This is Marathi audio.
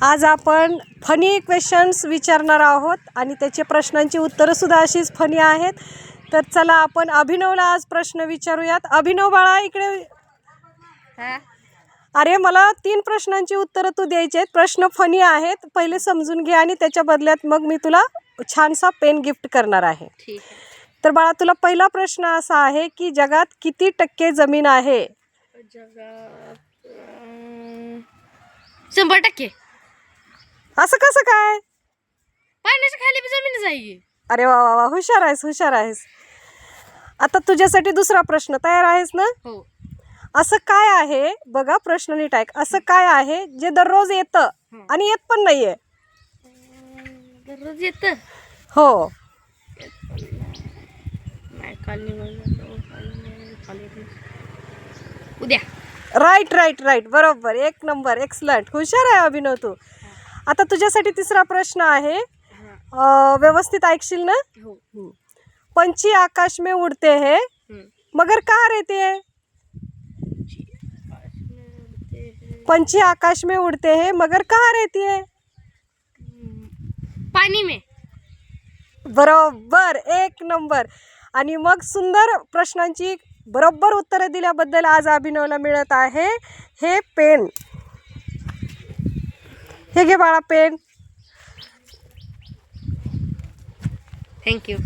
आज आपण फनी क्वेश्चन्स विचारणार आहोत आणि त्याचे प्रश्नांची उत्तरंसुद्धा अशीच फनी आहेत. तर चला आपण अभिनवला आज प्रश्न विचारूयात. अभिनव बाळा इकडे. अरे मला 3 प्रश्नांची उत्तरं तू द्यायची आहेत. प्रश्न फनी आहेत, पहिले समजून घे आणि त्याच्या बदल्यात मग मी तुला छानसा पेन गिफ्ट करणार आहे. ठीक आहे. तर बाळा तुला पहिला प्रश्न असा आहे की जगात किती टक्के जमीन आहे? जगात 100%. असं कसं काय? पाण्याच्या खाली बी जमीन जाईल. अरे वा वा वा, हुशार आहेस हुशार आहेस. आता तुझ्यासाठी दुसरा प्रश्न, तयार आहेस ना? हो. असं काय आहे, बघा प्रश्न नीट ऐक. असं काय आहे जे दररोज येतं आणि येत पण नाहीये? दररोज येतं. हो. उद्या. राईट राईट राईट, बरोबर, 1 नंबर, एक्सलंट, हुशार आहे अभिनव तू. आता तुझ्यासाठी तिसरा प्रश्न आहे, व्यवस्थित ऐकशील ना? हो. पंछी आकाश में उड़ते हैं मगर कहाँ रहते हैं? पंछी आकाश में उड़ते हैं मगर कहाँ रहती है? पाणी में. बरोबर, 1 नंबर. आणि मग सुंदर प्रश्नांची बरोबर उत्तरं दिल्याबद्दल आज अभिनवला मिळत आहे हे पेन. हे घे बाळा पेन. थँक्यू.